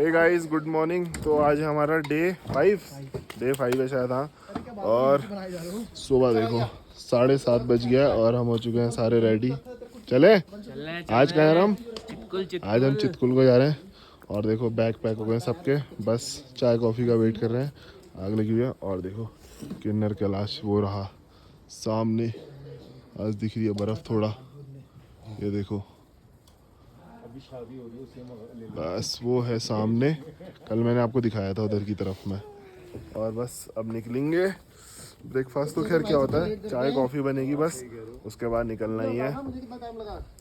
हे guys, good morning. तो आज हमारा डे 5 है शायद, हाँ। और सुबह देखो 7:30 बज गया और हम हो चुके हैं सारे रेडी। चले आज कहाँ हैं हम? आज हम चितकुल को जा रहे हैं। और देखो बैग पैक हो गए सबके, बस चाय कॉफ़ी का वेट कर रहे हैं। आग लगी हुई है और देखो किन्नर कैलाश वो रहा सामने। आज दिख रही है बर्फ़ थोड़ा, ये देखो बस वो है सामने। कल मैंने आपको दिखाया था उधर की तरफ में। और बस अब निकलेंगे। ब्रेकफास्ट तो खैर क्या होता है, चाय कॉफ़ी बनेगी बस, उसके बाद निकलना ही है।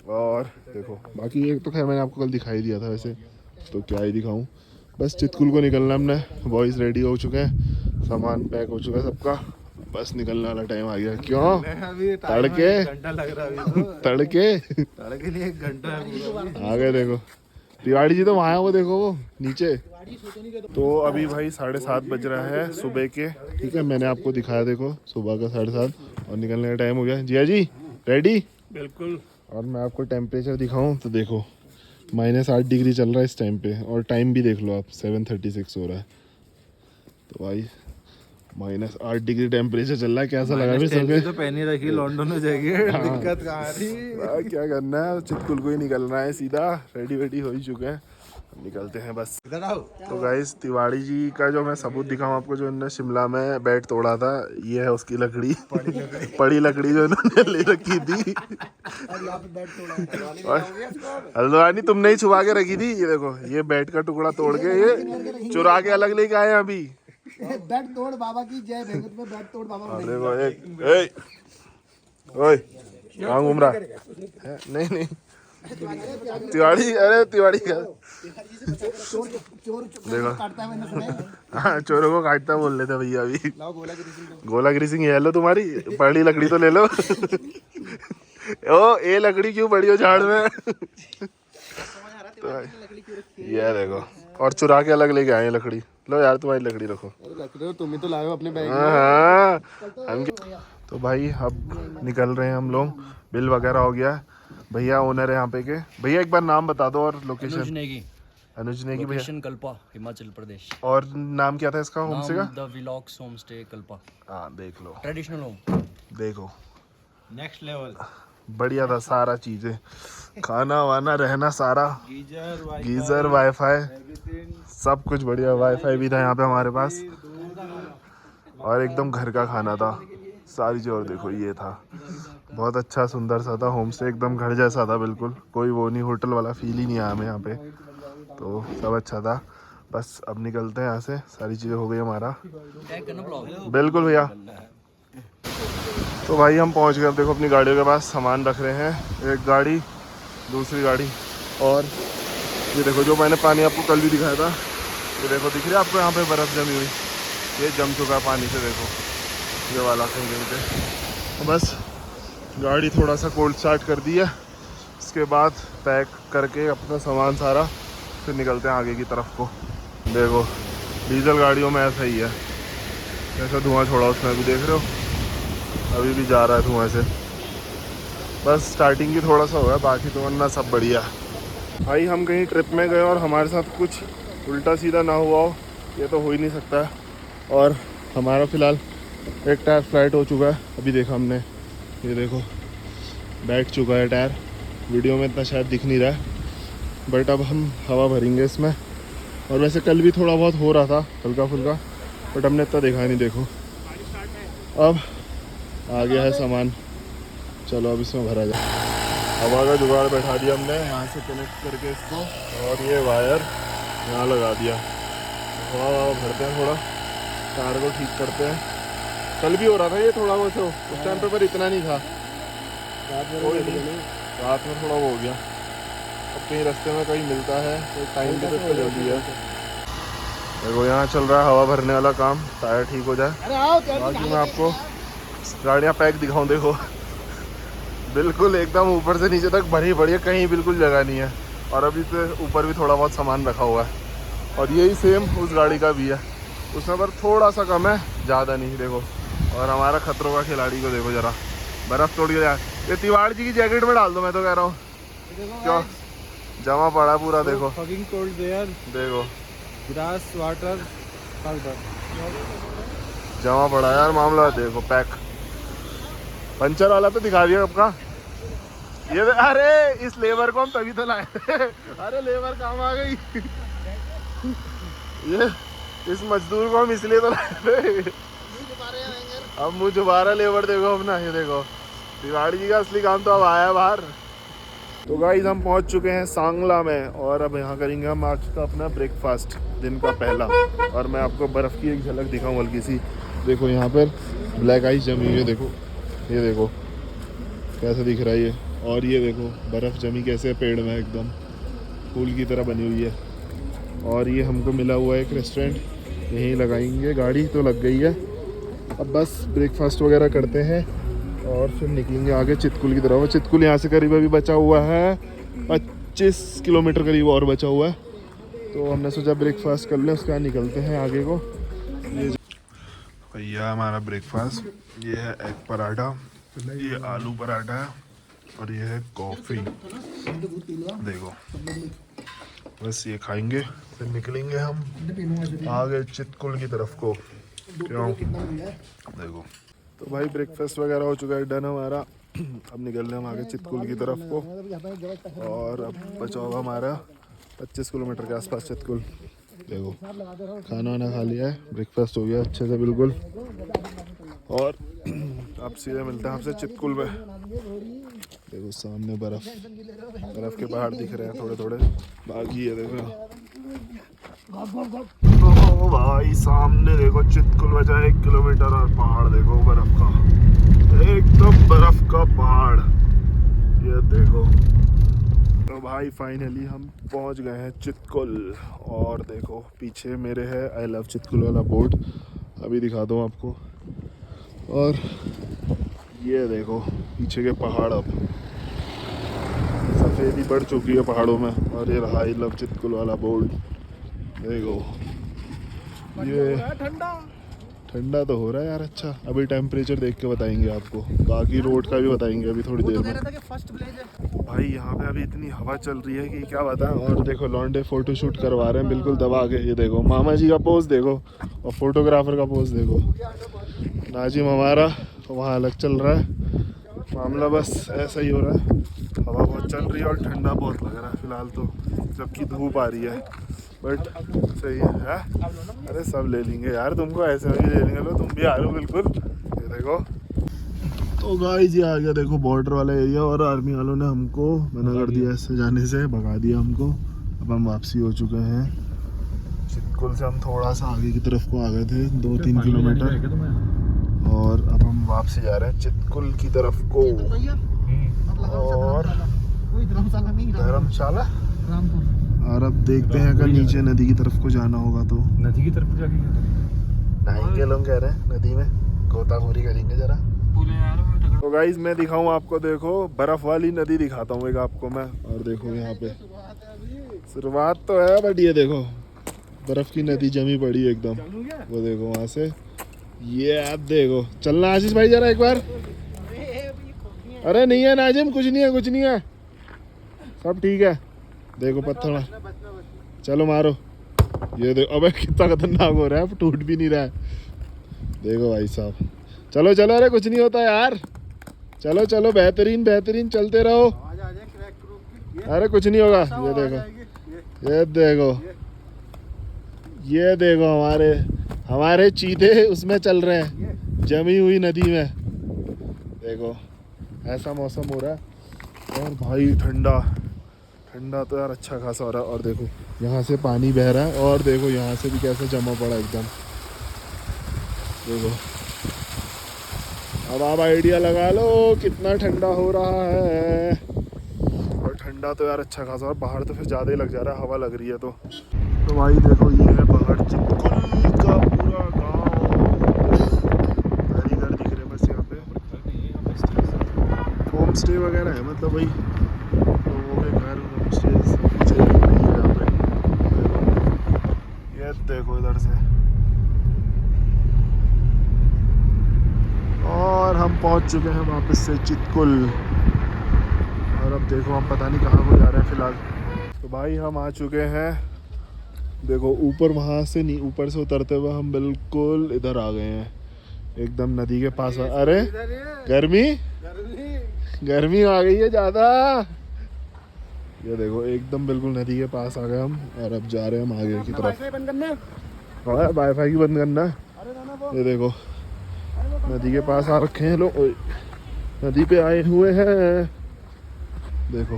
और देखो बाकी एक तो खैर मैंने आपको कल दिखाई दिया था, वैसे तो क्या ही दिखाऊं। बस चितकुल को निकलना हमने, बॉयज़ रेडी हो चुके हैं, सामान पैक हो चुका है सबका, बस निकलने वाला टाइम आ गया। क्यों तड़के घंटा लग रहा है तड़के तड़के लिए 1 घंटा है। आ गए। देखो तिवाड़ी जी तो वहाँ है, वो देखो वो नीचे। तो अभी भाई 7:30 बज रहा है सुबह के, ठीक है। मैंने आपको दिखाया देखो सुबह का 7:30 और निकलने का टाइम हो गया। जिया जी रेडी? बिल्कुल। और मैं आपको टेम्परेचर दिखाऊं तो देखो -8 डिग्री चल रहा है इस टाइम पे, और टाइम भी देख लो आप 7:36 हो रहा है। तो भाई -8 डिग्री टेम्परेचर चल रहा है, कैसा लगा फिर सबके? तो पहनी रखी लॉन्डन में जाएगी। दिक्कत कहाँ आ रही? क्या करना है, चितकुल को ही निकलना है सीधा। रेडी वेडी हो ही चुके हैं, निकलते हैं बस। इधर आओ। तो गाइस तिवाड़ी जी का जो मैं सबूत दिखाऊं आपको, जो इन्होंने शिमला में बेड तोड़ा था, ये है उसकी लकड़ी, बड़ी लकड़ी जो इन्होंने ले रखी थी। और हल्द्वानी तुमने ही छुपा के रखी थी। ये देखो ये बेड का टुकड़ा तोड़ के ये चुरा के अलग लेके आए अभी। बेड तोड़ बाबा की जय, भेंगत में बेड तोड़ बाबा। देखो एक ओए कहाँ घूम रहा है? नहीं तिवाड़ी, अरे तिवाड़ी का देखो, हाँ चोरों को काटता बोल लेते भैया। अभी गोलागिरी सिंह ये लो, तुम्हारी बड़ी लकड़ी तो ले लो। ओ ये लकड़ी क्यों बड़ी हो झाड़ में? तो ये देखो, और चुरा के अलग लेके आए लकड़ी। लो यार तुम्हारी लकड़ी रखो। तुम ही तो लाए हो अपने बैग में। हाँ तो भाई अब निकल रहे हैं हम लोग। बिल वगैरह हो गया। भैया ओनर है यहाँ पे के। भैया एक बार नाम बता दो और लोकेशन। अनुज नेगी भैया। लोकेशन कल्पा, हिमाचल प्रदेश। और नाम क्या था इसका होम स्टे का? The Villox home stay Kalpa. हाँ देख लो, ट्रेडिशनल होम। देखो नेक्स्ट लेवल, बढ़िया था सारा चीजें, खाना वाना रहना सारा, गीजर वाईफाई सब कुछ बढ़िया। वाईफाई भी था यहाँ पे हमारे पास, और एकदम घर का खाना था सारी चीज़। और देखो ये था बहुत अच्छा सुंदर सा था होम स्टे, एकदम घर जैसा था बिल्कुल। कोई वो नहीं, होटल वाला फील ही नहीं आया हमें यहाँ पे। तो सब अच्छा था। बस अब निकलते हैं यहाँ से, सारी चीज़ें हो गई हमारा। बिल्कुल भैया। तो भाई हम पहुँच गए। अब देखो अपनी गाड़ियों के पास सामान रख रहे हैं, एक गाड़ी दूसरी गाड़ी। और ये देखो जो मैंने पानी आपको कल भी दिखाया था, ये देखो दिख रहा है आपको यहाँ पे बर्फ़ जमी हुई, ये जम चुका है पानी से। देखो ये वाला कहीं कहीं पे। तो बस गाड़ी थोड़ा सा कोल्ड स्टार्ट कर दी है, इसके बाद पैक करके अपना सामान सारा फिर निकलते हैं आगे की तरफ को। देखो डीजल गाड़ियों में ऐसा ही है, ऐसा धुआं छोड़ा उसमें भी देख रहे हो, अभी भी जा रहा है धुआं से। बस स्टार्टिंग की थोड़ा सा हुआ है, बाकी तो वरना सब बढ़िया। भाई हम कहीं ट्रिप में गए और हमारे साथ कुछ उल्टा सीधा ना हुआ हो, ये तो हो ही नहीं सकता है। और हमारा फ़िलहाल एक टायर फ्लाइट हो चुका है, अभी देखा हमने, ये देखो बैठ चुका है टायर। वीडियो में इतना शायद दिख नहीं रहा है, बट अब हम हवा भरेंगे इसमें। और वैसे कल भी थोड़ा बहुत हो रहा था हल्का फुल्का, बट हमने इतना देखा नहीं। देखो अब आ गया है सामान, चलो अब इसमें भरा जाए। हवा का जुगाड़ बैठा दिया हमने, यहाँ से कनेक्ट करके इसको, और ये वायर यहाँ लगा दिया। हवा भरते हैं, थोड़ा टायर को ठीक करते हैं। कल भी हो रहा था ये थोड़ा बहुत, उस टाइम पे पर इतना नहीं था। रात में थोड़ा वो हो गया। अब कहीं रास्ते में कहीं मिलता है तो टाइम भी तो जल्दी है। देखो यहाँ चल रहा है हवा भरने वाला काम, टायर ठीक हो जाए। बाकी मैं आपको गाड़ियाँ पैक दिखाऊँ। देखो बिल्कुल एकदम ऊपर से नीचे तक भरी पड़ी है, कहीं बिल्कुल जगह नहीं है। और अभी से ऊपर भी थोड़ा बहुत सामान रखा हुआ है, और यही सेम उस गाड़ी का भी है, उसमें पर थोड़ा सा कम है, ज़्यादा नहीं। देखो और हमारा खतरों का खिलाड़ी को देखो जरा, बर्फ़ तोड़ के यार। ये तिवाड़ी जी की जैकेट में डाल दो, मैं तो कह रहा हूँ। क्यों जमा पड़ा पूरा, देखो फकिंग कोल्ड देयर। देखो ग्रास वाटर पाउडर। जमा पड़ा यार मामला, देखो पैक। पंचर वाला तो दिखा दिया आपका। ये अरे इस लेबर को हम तभी तो लाए थे। अरे लेबर काम आ गई। ये इस मजदूर को हम इसलिए तो लाए थे। अब मुझे दोबारा लेबर देखो अपना, ये देखो तिवाड़ी जी का असली काम तो अब आया है बाहर। तो गाइस हम पहुंच चुके हैं सांगला में और अब यहाँ करेंगे हम आज का अपना ब्रेकफास्ट, दिन का पहला। और मैं आपको बर्फ़ की एक झलक दिखाऊँ हल्की सी। देखो यहाँ पर ब्लैक आइस जमी हुई है, देखो ये देखो कैसा दिख रहा है ये। और ये देखो बर्फ़ जमी कैसे पेड़ में एकदम फूल की तरह बनी हुई है। और ये हमको मिला हुआ है एक रेस्टोरेंट, यहीं लगाएंगे गाड़ी, तो लग गई है। अब बस ब्रेकफास्ट वगैरह करते हैं और फिर निकलेंगे आगे चितकुल की तरफ। चितकुल यहाँ से करीब अभी बचा हुआ है 25 किलोमीटर करीब और बचा हुआ है। तो हमने सोचा ब्रेकफास्ट कर लें, उसके बाद निकलते हैं आगे को। ये भैया हमारा ब्रेकफास्ट, ये है एग पराठा, ये आलू पराठा है और ये है कॉफ़ी। देखो बस ये खाएंगे फिर निकलेंगे हम आगे चितकुल की तरफ को। क्यों देखो तो भाई ब्रेकफास्ट वगैरह हो चुका है डन हमारा। अब निकल रहे हम आगे चितकुल की तरफ को। और अब बचा होगा हमारा 25 किलोमीटर के आसपास चितकुल। देखो खाना वाना खा लिया है, ब्रेकफास्ट हो गया अच्छे से बिल्कुल। और अब सीधे मिलते हैं आपसे चितकुल में। देखो सामने बर्फ़ के पहाड़ दिख रहे हैं थोड़े थोड़े, बाकी है देखो। ओ भाई सामने देखो चितकुल बचा 1 किलोमीटर और पहाड़ देखो बर्फ़ का, एकदम बर्फ़ का पहाड़ ये देखो। तो भाई फाइनली हम पहुंच गए हैं चितकुल। और देखो पीछे मेरे है आई लव चितकुल वाला बोर्ड, अभी दिखा दूँ आपको। और ये देखो पीछे के पहाड़, अब सफ़ेदी बढ़ चुकी है पहाड़ों में। और ये रहा आई लव चितकुल वाला बोर्ड, देखो ये ठंडा तो हो रहा है यार। अच्छा अभी टेम्परेचर देख के बताएंगे आपको, बाकी रोड का भी बताएंगे अभी थोड़ी देर में। भाई यहाँ पे अभी इतनी हवा चल रही है कि क्या बताएं। और देखो लॉन्डे फोटो शूट करवा रहे हैं बिल्कुल दबा के। ये देखो मामा जी का पोज देखो और फोटोग्राफर का पोज देखो। नाजिम हमारा वहाँ अलग चल रहा है मामला, बस ऐसा ही हो रहा है। हवा बहुत चल रही है और ठंडा बहुत लग रहा है फ़िलहाल तो, जबकि धूप आ रही है, बट सही है। अरे सब ले लेंगे यार, तुमको ऐसे भी ले लेंगे। लो तुम भी आ रहे हो बिल्कुल, ये देखो। तो गाइस ये आ गया देखो बॉर्डर वाला एरिया, और आर्मी वालों ने हमको मना कर दिया इससे जाने से, भगा दिया हमको। अब हम वापसी हो चुके हैं चितकुल से। हम थोड़ा सा आगे की तरफ को आ गए थे 2-3 किलोमीटर, और अब हम वापसी जा रहे हैं चितकुल की तरफ को। और धर्मशाला, और अब देखते हैं अगर नीचे नदी की तरफ को जाना होगा तो नदी की तरफ जाके नहाएंगे। लोग कह रहे हैं नदी में गोताखोरी करेंगे जरा। तो गाइस मैं दिखाऊं आपको, देखो बर्फ वाली नदी दिखाता हूँ एक आपको मैं। और देखो यहाँ पे शुरुआत तो है, बट ये देखो बर्फ की नदी जमी पड़ी है एकदम, वो देखो वहाँ से। ये आप देखो, चलना आशीष भाई जरा एक बार। अरे नहीं है नाजिम, कुछ नहीं है कुछ नहीं है, सब ठीक है। देखो पत्थर मार, चलो मारो। ये देखो, अबे कितना खतरनाक हो रहा है, टूट भी नहीं रहा है। देखो भाई साहब, चलो चलो, अरे कुछ नहीं होता यार, चलो चलो, बेहतरीन बेहतरीन, चलते रहो। अरे कुछ नहीं होगा। ये देखो, ये देखो, ये देखो हमारे चीते उसमें चल रहे हैं जमी हुई नदी में। देखो ऐसा मौसम हो रहा है, और भाई ठंडा ठंडा तो यार अच्छा खासा हो रहा है। और देखो यहाँ से पानी बह रहा है, और देखो यहाँ से भी कैसे जमा पड़ा एकदम। देखो अब आप आइडिया लगा लो कितना ठंडा हो रहा है। और ठंडा तो यार अच्छा खासा, और बाहर तो फिर ज़्यादा ही लग जा रहा है, हवा लग रही है तो भाई देखो ये है पहाड़ चितकुल का पूरा गाँव। घर ही घर दिख रहे हैं बस यहाँ पे, होम स्टे वगैरह है, मतलब भाई लोगों के घर होम स्टे पीछे नहीं है यहाँ पे। ये देखो इधर से, और हम पहुंच चुके हैं वापस से चितकुल। और अब देखो हम पता नहीं कहाँ को जा रहे हैं फ़िलहाल। तो भाई हम आ चुके हैं देखो ऊपर वहाँ से नहीं, ऊपर से उतरते हुए हम बिल्कुल इधर आ गए हैं, एकदम नदी के पास। अरे गर्मी गर्मी आ गई है ज़्यादा। ये देखो एकदम बिल्कुल नदी के पास आ गए हम, और अब जा रहे हैं हम आगे की तरफ। और वाईफाई की बंद करना है। ये देखो नदी के पास आ रखे हैं लोग, नदी पे आए हुए हैं। देखो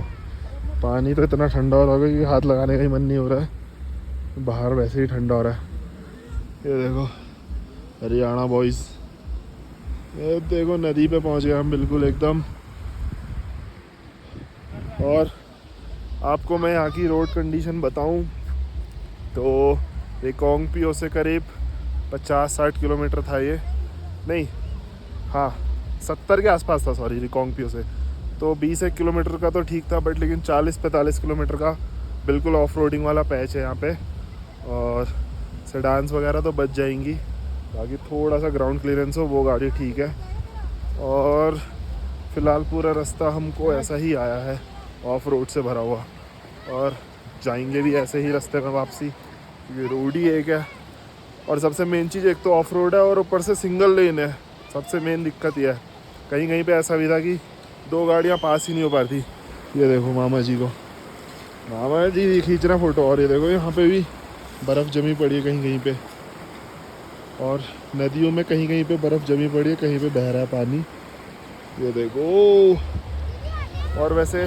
पानी तो इतना ठंडा हो रहा है कि हाथ लगाने का ही मन नहीं हो रहा है, बाहर वैसे ही ठंडा हो रहा है। ये देखो हरियाणा बॉयज़, ये देखो नदी पे पहुंच गए हम बिल्कुल एकदम। और आपको मैं यहाँ की रोड कंडीशन बताऊं तो रिकांगपिओ से करीब 50-60 किलोमीटर था ये, नहीं हाँ 70 के आसपास था, सॉरी रिकांगपिओ से। तो 20-1 किलोमीटर का तो ठीक था, बट लेकिन 40-45 किलोमीटर का बिल्कुल ऑफ रोडिंग वाला पैच है यहाँ पे। और सेडान्स वगैरह तो बच जाएंगी, बाकी थोड़ा सा ग्राउंड क्लियरेंस हो वो गाड़ी ठीक है। और फ़िलहाल पूरा रास्ता हमको ऐसा ही आया है, ऑफ रोड से भरा हुआ, और जाएंगे भी ऐसे ही रास्ते में वापसी, क्योंकि रोड ही एक है। और सबसे मेन चीज़ एक तो ऑफ रोड है और ऊपर से सिंगल लेन है, सबसे मेन दिक्कत यह है। कहीं कहीं पे ऐसा भी था कि 2 गाड़ियाँ पास ही नहीं हो पाती। ये देखो मामा जी को, मामा जी खींच रहे फ़ोटो। और ये देखो यहाँ पे भी बर्फ़ जमी पड़ी है कहीं कहीं पे, और नदियों में कहीं कहीं पे बर्फ़ जमी पड़ी है, कहीं पे बह रहा है पानी। ये देखो। और वैसे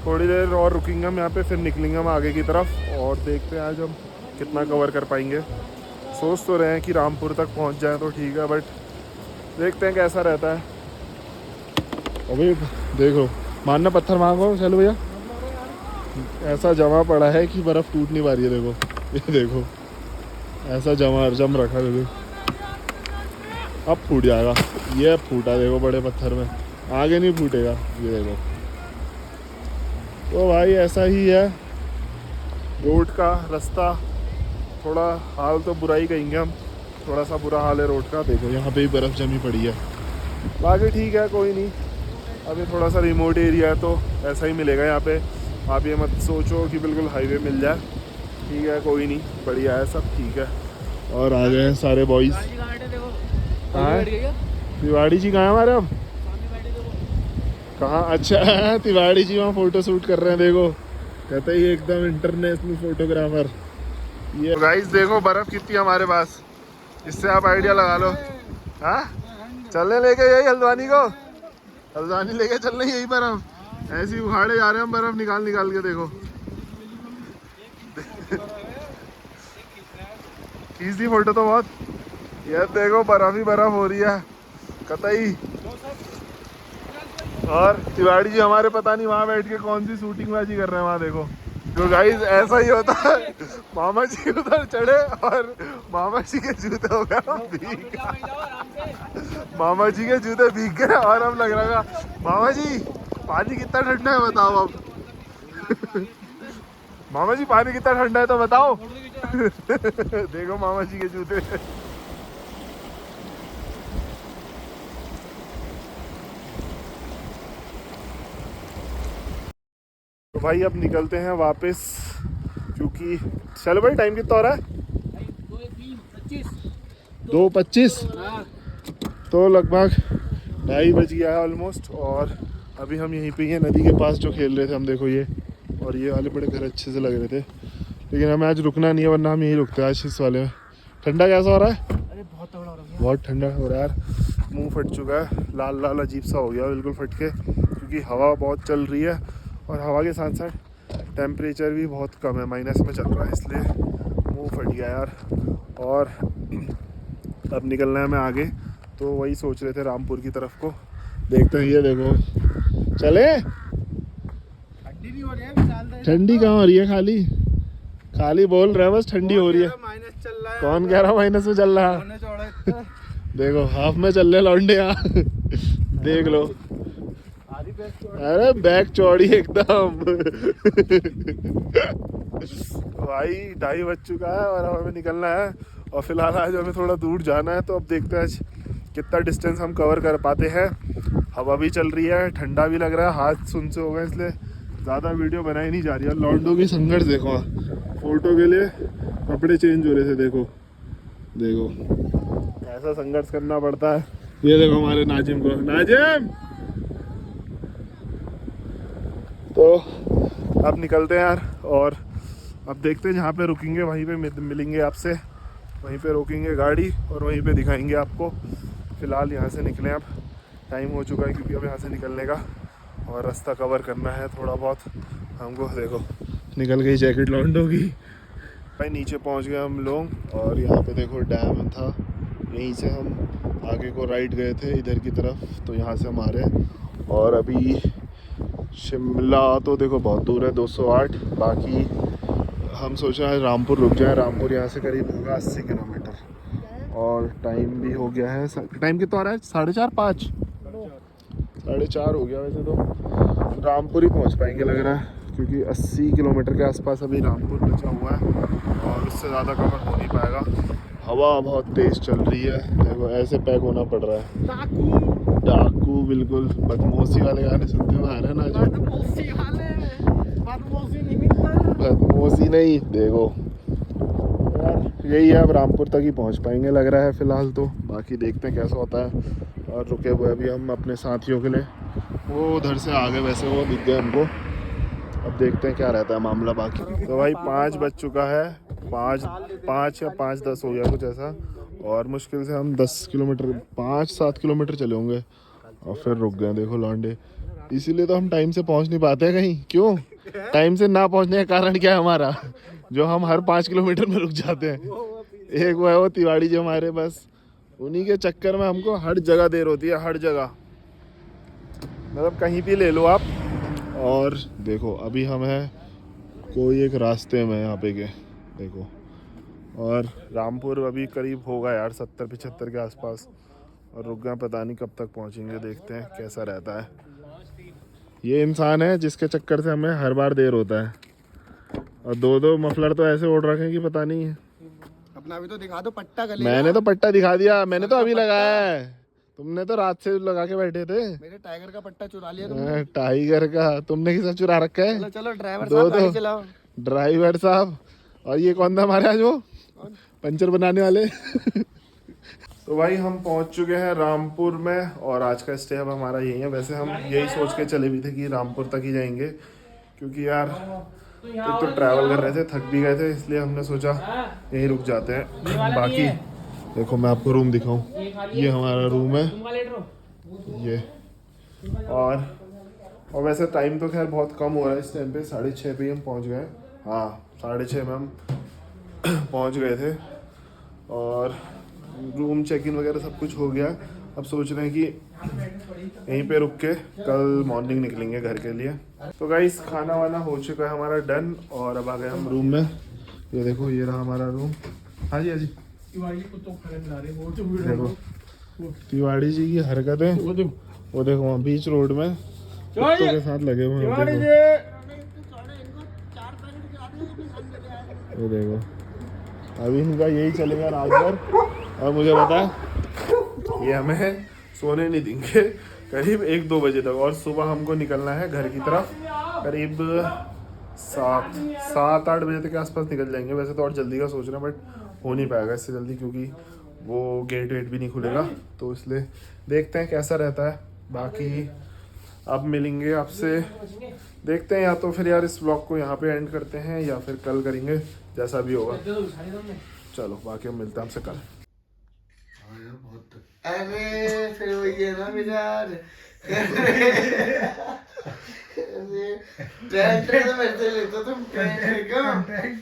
थोड़ी देर और रुकेंगे हम यहाँ पे, फिर निकलेंगे हम आगे की तरफ और देखते हैं आज हम कितना कवर कर पाएंगे। सोच तो रहे हैं कि रामपुर तक पहुँच जाए तो ठीक है, बट देखते हैं कैसा रहता है। अभी देखो मानना पत्थर मांगो, चलो भैया। ऐसा जमा पड़ा है कि बर्फ़ टूट नहीं पा रही है। देखो ये देखो ऐसा जम रखा है। अब फूट जाएगा, ये अब फूटा देखो बड़े पत्थर में, आगे नहीं फूटेगा। ये देखो तो भाई ऐसा ही है रोड का रास्ता, थोड़ा हाल तो बुरा ही कहेंगे हम, थोड़ा सा बुरा हाल है रोड का। देखो यहाँ पे भी बर्फ़ जमी पड़ी है, बाकी ठीक है कोई नहीं। अभी थोड़ा सा रिमोट एरिया है तो ऐसा ही मिलेगा यहाँ पे। आप ये मत सोचो कि बिल्कुल हाईवे मिल जाए, ठीक है कोई नहीं, बढ़िया है सब ठीक है। और आ गए हैं सारे बॉयज़। हाँ तिवाड़ी जी कहाँ है हमारे? अब कहाँ? अच्छा तिवाड़ी जी वहाँ फ़ोटो शूट कर रहे हैं। देखो कहते ही एकदम इंटरनेशनल फोटोग्राफर। ये गाइस देखो बर्फ़ कितनी है हमारे पास, इससे आप आइडिया लगा लो। हाँ चलने लेके यही हल्द्वानी को, हल्द्वानी लेके चल रही यही बर्फ़, ऐसे ही उखाड़े जा रहे हैं हम बर्फ़ निकाल निकाल के। देखो खींच दी फोटो तो बहुत। ये देखो बर्फ़ ही बर्फ़ हो रही है कतई। और तिवाड़ी जी हमारे पता नहीं वहाँ बैठ के कौन सी शूटिंग बाजी कर रहे हैं वहाँ। देखो तो गाइस ऐसा ही होता है, मामा जी उधर चढ़े और मामा जी के जूते हो गए भीग, मामा जी के जूते भीग गए। और अब लग रहा है मामा जी पानी कितना ठंडा है बताओ अब। मामा जी पानी कितना ठंडा है तो बताओ। देखो मामा जी के जूते। तो भाई अब निकलते हैं वापस, क्योंकि चलो भाई टाइम कितना हो रहा है? 2:25 तो लगभग 2:30 बज गया है ऑलमोस्ट। और अभी हम यहीं पे ही हैं नदी के पास जो खेल रहे थे हम। देखो ये और ये वाले बड़े घर अच्छे से लग रहे थे, लेकिन हमें आज रुकना नहीं है वरना हम यहीं रुकते हैं आज इस वाले में। ठंडा कैसा हो रहा है? अरे बहुत तगड़ा हो रहा है, बहुत ठंडा हो रहा है यार, मुंह फट चुका है, लाल लाल अजीब सा हो गया बिल्कुल फट के, क्योंकि हवा बहुत चल रही है और हवा के साथ साथ टेम्परेचर भी बहुत कम है, माइनस में चल रहा है, इसलिए मुंह फट गया यार। और अब निकलना है हमें आगे, तो वही सोच रहे थे रामपुर की तरफ को। देखते हैं, ये देखो चले। ठंडी कहाँ हो रही है? खाली खाली बोल रहे हैं बस, ठंडी हो रही है। माइनस चल रहा है। कौन कह रहा माइनस में चल रहा है? देखो हाफ में चल रहे लौंडे यहाँ। देख लो, अरे बैग चौड़ी एकदम। भाई 2:30 बज चुका है और हमें निकलना है। और फिलहाल आज हमें थोड़ा दूर जाना है, तो अब देखते हैं आज कितना डिस्टेंस हम कवर कर पाते हैं। हवा भी चल रही है, ठंडा भी लग रहा है, हाथ सुन से हो गए, इसलिए ज़्यादा वीडियो बनाई नहीं जा रही है। लौंडों की संघर्ष देखो, फ़ोटो के लिए कपड़े चेंज हो रहे थे। देखो देखो ऐसा संघर्ष करना पड़ता है। ये देखो हमारे नाजिम को, नाजिम। तो अब निकलते हैं यार, और अब देखते हैं जहाँ पे रुकेंगे वहीं पे मिलेंगे आपसे, वहीं पे रोकेंगे गाड़ी और वहीं पे दिखाएंगे आपको। फ़िलहाल यहाँ से निकलें, अब टाइम हो चुका है क्योंकि अब यहाँ से निकलने का, और रास्ता कवर करना है थोड़ा बहुत हमको। देखो निकल गई जैकेट लॉन्ड होगी भाई। नीचे पहुँच गए हम लोग, और यहाँ पे देखो डैम था, यहीं से हम आगे को राइट गए थे इधर की तरफ, तो यहाँ से हम आ रहे हैं। और अभी शिमला तो देखो बहुत दूर है, 208। बाकी हम सोच रहे हैं रामपुर रुक जाए। रामपुर यहाँ से करीब होगा 80 किलोमीटर, और टाइम भी हो गया है। टाइम कितना हो रहा है? 4:30 5 4:30 हो गया। वैसे तो रामपुर ही पहुँच पाएंगे लग रहा है, क्योंकि 80 किलोमीटर के आसपास अभी रामपुर बचा हुआ है, और उससे ज़्यादा कवर हो नहीं पाएगा। हवा बहुत तेज़ चल रही है, देखो ऐसे पैक होना पड़ रहा है। डाकू बिल्कुल बदमाशी वाले गाने सुनते हुए आ रहे हैं ना जो। बदमाशी नहीं, देखो यार यही है। अब रामपुर तक ही पहुंच पाएंगे लग रहा है फ़िलहाल तो, बाकी देखते हैं कैसा होता है। और रुके हुए अभी हम अपने साथियों के लिए, वो उधर से आ गए, वैसे वो दिख गए हमको। अब देखते हैं क्या रहता है मामला बाकी। तो भाई 5 बज चुका है, 5 या 5:10 हो गया कुछ ऐसा, और मुश्किल से हम 10 किलोमीटर 5-7 किलोमीटर चले होंगे, और फिर रुक गए। देखो लौंडे, इसीलिए तो हम टाइम से पहुंच नहीं पाते हैं कहीं। क्यों? टाइम से ना पहुंचने का कारण क्या है हमारा, जो हम हर 5 किलोमीटर में रुक जाते हैं। एक वो है वो तिवाड़ी जो हमारे, बस उन्हीं के चक्कर में हमको हर जगह देर होती है, हर जगह, मतलब कहीं भी ले लो आप। और देखो अभी हम हैं कोई एक रास्ते में यहाँ पे के, देखो। और रामपुर अभी करीब होगा यार 70-75 के आसपास, और रुक गए, पता नहीं कब तक पहुँचेंगे, देखते हैं कैसा रहता है। ये इंसान है जिसके चक्कर से हमें हर बार देर होता है, और 2-2 मफलर तो ऐसे ओढ़ रखे हैं कि पता नहीं है। अपना भी तो दिखा दो पट्टा गले। मैंने तो पट्टा दिखा दिया, मैंने तो अभी लगाया है, तुमने तो रात से लगा के बैठे थे। मेरे टाइगर का पट्टा चुरा लिया तुमने। टाइगर का तुमने किसा चुरा रखा है? चलो चलो ड्राइवर साहब गाड़ी चलाओ। ड्राइवर साहब। और ये कौन था हमारे आज वो पंचर बनाने वाले? तो भाई हम पहुंच चुके हैं रामपुर में, और आज का स्टे अब हमारा यही है। वैसे हम यही सोच के चले भी थे कि रामपुर तक ही जाएंगे, क्योंकि यार एक तो ट्रैवल कर रहे थे, थक भी गए थे, इसलिए हमने सोचा यहीं रुक जाते हैं। बाकी देखो मैं आपको रूम दिखाऊं, ये हमारा रूम है ये। और वैसे टाइम तो खैर बहुत कम हो रहा है इस टाइम पे, 6:30 पे हम पहुंच गए। हाँ 6:30 में हम पहुंच गए थे, और रूम चेक इन वगैरह सब कुछ हो गया। अब सोच रहे हैं कि यहीं पे रुक के कल मॉर्निंग निकलेंगे घर के लिए। तो गाइस खाना वाना हो चुका है हमारा डन, और अब आ गए हम रूम में। ये देखो ये रहा हमारा रूम। हाँ जी हाँ जी, देखो तिवाड़ी जी की हरकतें, वो देखो वहाँ बीच रोड में कुत्तों के साथ लगे हुए हैं। वो देखो अभी इनका यही चलेगा रात भर, और मुझे पता है ये हमें सोने नहीं देंगे करीब 1-2 बजे तक। और सुबह हमको निकलना है घर की तरफ, करीब 7-8 बजे तक के आसपास निकल जाएंगे। वैसे तो और जल्दी का सोच रहे हैं, बट हो नहीं पाएगा इससे जल्दी, क्योंकि वो गेट वेट भी नहीं खुलेगा, तो इसलिए देखते हैं कैसा रहता है। बाकी अब मिलेंगे आपसे, देखते हैं, या तो फिर यार इस ब्लॉग को यहाँ पे एंड करते हैं, या फिर कल करेंगे, जैसा भी होगा। चलो बाकी हम मिलते हैं आपसे कल। अरे फिर वही है ना विचार।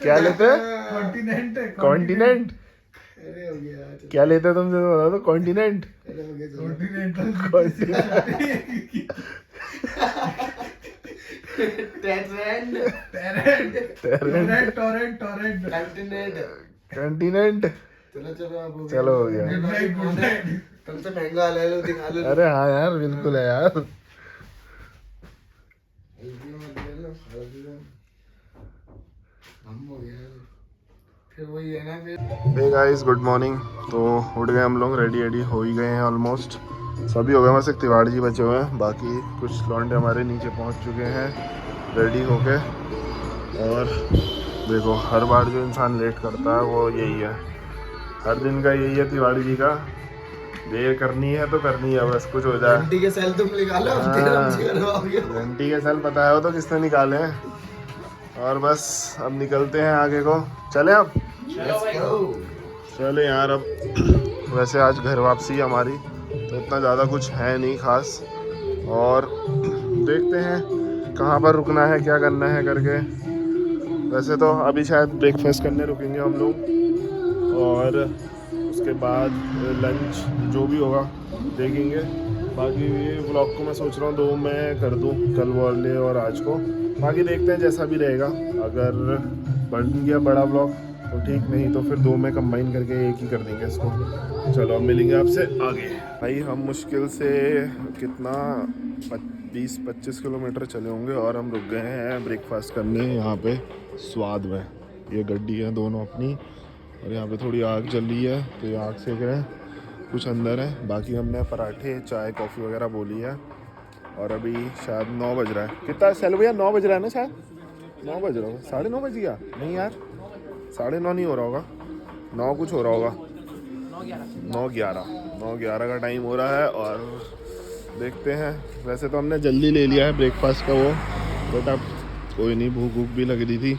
क्या लेते? कॉन्टिनेंट। अरे हो गया, क्या लेते तुमसे तो बता दो। कॉन्टिनेंट। कंटिनेंट। चलो हो गया। तुमसे महंगा ले लो, दिखा लो। अरे हाँ यार बिल्कुल है यार। फिर वही है ना फिर। Hey guys good morning. तो उठ गए हम लोग, रेडी हो ही गए हैं ऑलमोस्ट, सभी हो गए, बस एक तिवाड़ी जी बचे हुए हैं। बाकी कुछ लौंडे हमारे नीचे पहुंच चुके हैं रेडी होके, और देखो हर बार जो इंसान लेट करता है वो यही है, हर दिन का यही है तिवाड़ी जी का, देर करनी है तो करनी है, बस कुछ हो जाए। घंटी के सेल तुम निकालो, तेरा मुझे करवाओगे। घंटी के सेल पता है वो तो किसने निकाले हैं। और बस अब निकलते हैं आगे को, चले अब चले यार। अब वैसे आज घर वापसी हमारी, तो इतना ज़्यादा कुछ है नहीं खास, और देखते हैं कहाँ पर रुकना है, क्या करना है करके। वैसे तो अभी शायद ब्रेकफास्ट करने रुकेंगे हम लोग, और उसके बाद लंच जो भी होगा देखेंगे। बाकी ये व्लॉग को मैं सोच रहा हूँ 2 मैं कर दूँ, कल वाले और आज को। बाकी देखते हैं जैसा भी रहेगा, अगर बन गया बड़ा व्लॉग तो ठीक, नहीं तो फिर 2 में कंबाइन करके एक ही कर देंगे इसको। चलो अब मिलेंगे आपसे आगे। भाई हम मुश्किल से कितना 20-25 किलोमीटर चले होंगे, और हम रुक गए हैं ब्रेकफास्ट करने यहाँ पे स्वाद में। ये गड्डी है दोनों अपनी, और यहाँ पे थोड़ी आग जल रही है तो ये आग सेक रहे हैं, कुछ अंदर है। बाकी हमने पराठे चाय कॉफ़ी वगैरह बोली है, और अभी शायद 9 बज रहा है। कितना चलो भैया, 9 बज रहा है ना, शायद 9 बज रहा होगा, 9:30 बज गया। नहीं यार 9:30 नहीं हो रहा होगा, 9 कुछ हो रहा होगा, 9:11 का टाइम हो रहा है। और देखते हैं, वैसे तो हमने जल्दी ले लिया है ब्रेकफास्ट का वो, बट अब कोई नहीं, भूख भी लग रही थी,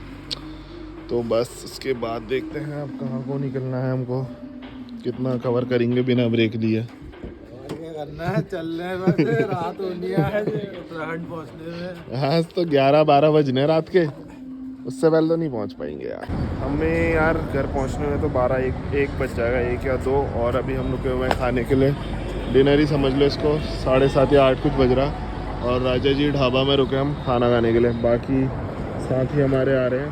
तो बस उसके बाद देखते हैं अब कहाँ को निकलना है हमको, कितना कवर करेंगे बिना ब्रेक लिए। क्या करना है, चल रहे हैं बस, रात होनी है उत्तराखंड पहुंचने में। हाँ तो 11-12 बजने रात के, उससे पहले तो नहीं पहुंच पाएंगे यार। हमें यार घर पहुंचने में तो 12-1 बज जाएगा, 1 या 2। और अभी हम रुके हुए हैं खाने के लिए, डिनर ही समझ लो इसको, 7:30 या 8 कुछ बज रहा। और राजा जी ढाबा में रुके हम खाना खाने के लिए। बाकी साथी हमारे आ रहे हैं।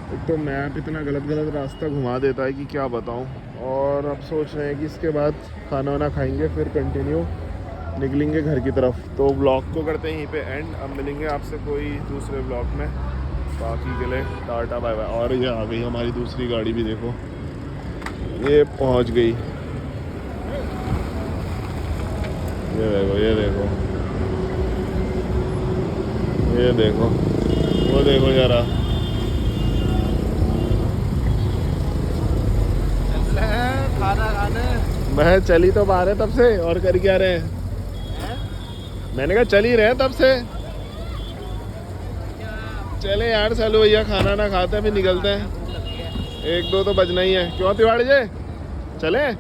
एक तो मैप इतना गलत रास्ता घुमा देता है कि क्या बताऊं। और अब सोच रहे हैं कि इसके बाद खाना वाना खाएंगे, फिर कंटिन्यू निकलेंगे घर की तरफ। तो ब्लॉग को करते हैं यहीं पे एंड, अब मिलेंगे आपसे कोई दूसरे ब्लॉग में। बाकी के लिए टाटा बाय बाय। और ये आ गई हमारी दूसरी गाड़ी भी, देखो ये पहुंच गई, ये देखो ये देखो ये देखो, वो देखो जरा, खाना खाने मैं चली तो बाहर है तब से, और कर क्या रहे हैं? मैंने कहा चल ही रहे हैं तब से। चले यार, चलो भैया खाना ना खाते हैं फिर निकलते हैं, 1-2 तो बजना ही है। क्यों तिवाड़ी जी, चले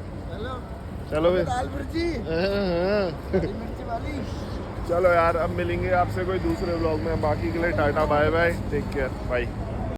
चलो फिर। दाल मिर्ची हाँ। मिर्ची वाली। चलो यार, अब मिलेंगे आपसे कोई दूसरे व्लॉग में। बाकी के लिए tata bye bye, take care, bye.